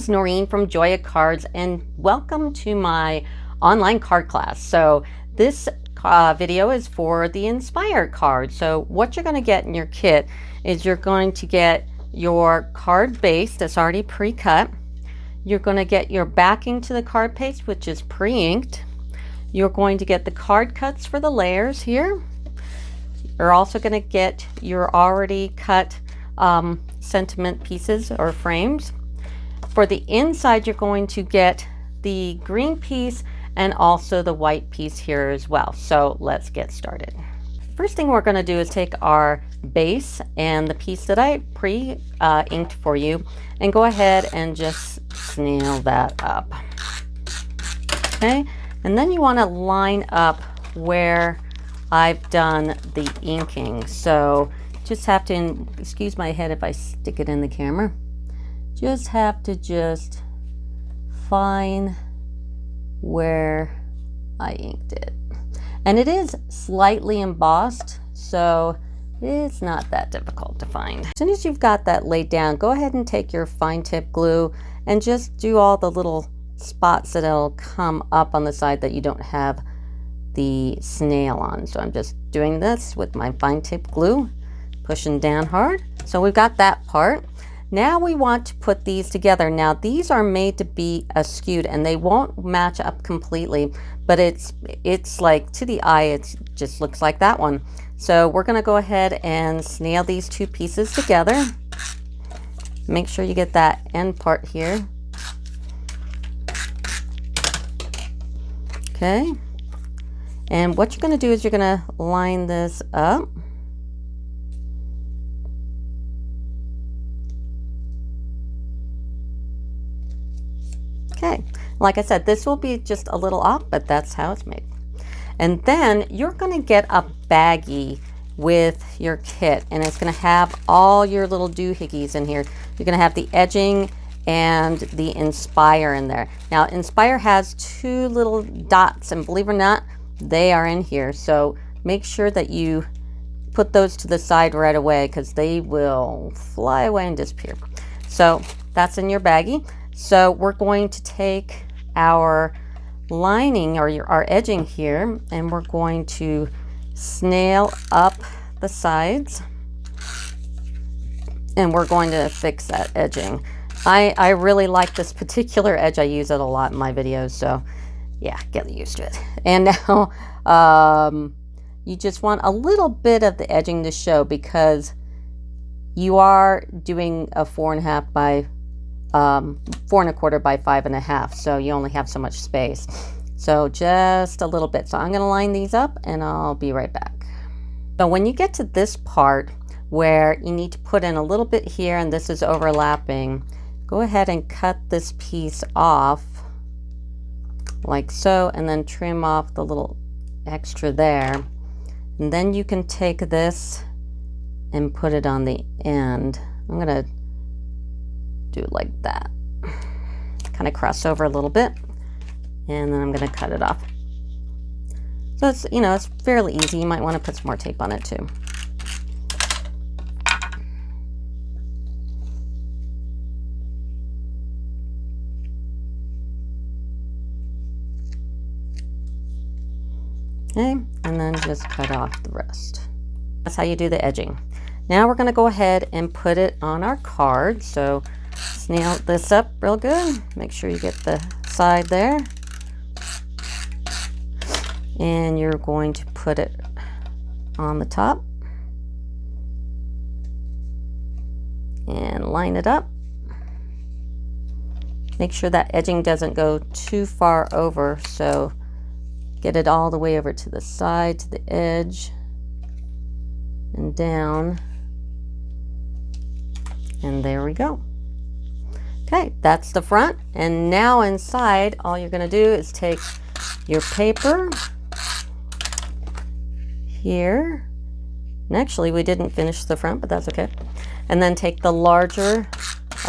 is Noreen from Joya Cards, and welcome to my online card class. So this video is for the Inspire card. So what you're going to get in your kit is you're going to get your card base that's already pre-cut. You're going to get your backing to the card base, which is pre-inked. You're going to get the card cuts for the layers here. You're also going to get your already cut sentiment pieces or frames. For the inside, you're going to get the green piece and also the white piece here as well. So let's get started. First thing we're going to do is take our base and the piece that I pre-inked for you and go ahead and just snail that up. Okay, and then you want to line up where I've done the inking. So just have to, excuse my head if I stick it in the camera, just have to find where I inked it. And it is slightly embossed, so it's not that difficult to find. As soon as you've got that laid down, go ahead and take your fine tip glue and just do all the little spots that'll come up on the side that you don't have the snail on. So I'm just doing this with my fine tip glue, pushing down hard. So we've got that part. Now we want to put these together. Now these are made to be askewed and they won't match up completely, but it's like to the eye, it just looks like that one. So we're gonna go ahead and snail these two pieces together. Make sure you get that end part here. Okay. And what you're gonna do is you're gonna line this up. Okay, like I said, this will be just a little off, but that's how it's made. And then you're going to get a baggie with your kit, and it's going to have all your little doohickeys in here. You're going to have the edging and the Inspire in there. Now, Inspire has two little dots, and believe it or not, they are in here. So make sure that you put those to the side right away because they will fly away and disappear. So that's in your baggie. So we're going to take our lining or our edging here, and we're going to snail up the sides, and we're going to fix that edging. I really like this particular edge. I use it a lot in my videos, so yeah, get used to it. And now you just want a little bit of the edging to show because you are doing a 4.5 by 4.25 by 5.5, so you only have so much space. So just a little bit. So I'm going to line these up and I'll be right back. So when you get to this part where you need to put in a little bit here and this is overlapping, go ahead and cut this piece off like so, and then trim off the little extra there. And then you can take this and put it on the end. I'm going to do it like that, kind of cross over a little bit, and then I'm going to cut it off. So it's, you know, it's fairly easy. You might want to put some more tape on it too. Okay, and then just cut off the rest. That's how you do the edging. Now we're going to go ahead and put it on our card. So snail this up real good. Make sure you get the side there. And you're going to put it on the top. And line it up. Make sure that edging doesn't go too far over. So get it all the way over to the side, to the edge, and down. And there we go. Okay, that's the front. And now inside, all you're going to do is take your paper here. And actually, we didn't finish the front, but that's okay. And then take the larger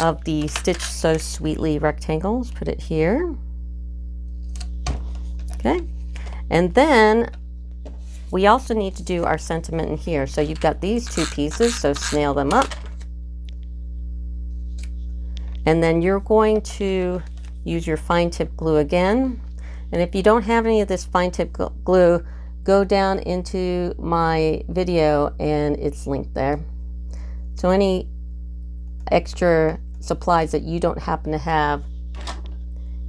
of the Stitch So Sweetly rectangles, put it here. Okay. And then we also need to do our sentiment in here. So you've got these two pieces, so snail them up. And then you're going to use your fine tip glue again. And if you don't have any of this fine tip glue, go down into my video and it's linked there. So any extra supplies that you don't happen to have,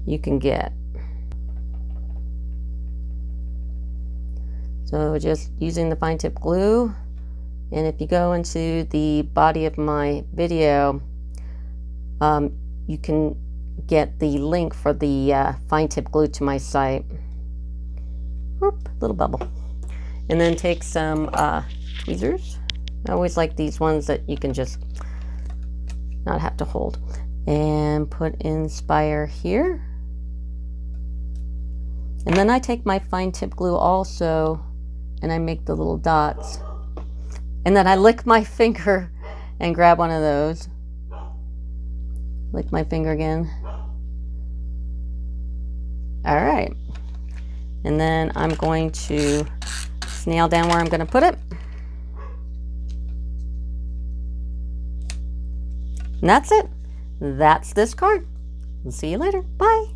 you can get. So just using the fine tip glue, and if you go into the body of my video, you can get the link for the fine tip glue to my site. Whoop, little bubble. And then take some tweezers. I always like these ones that you can just not have to hold. And put Inspire here. And then I take my fine tip glue also, and I make the little dots. And then I lick my finger and grab one of those. Lick my finger again. All right. And then I'm going to nail down where I'm going to put it. And that's it. That's this card. See you later. Bye.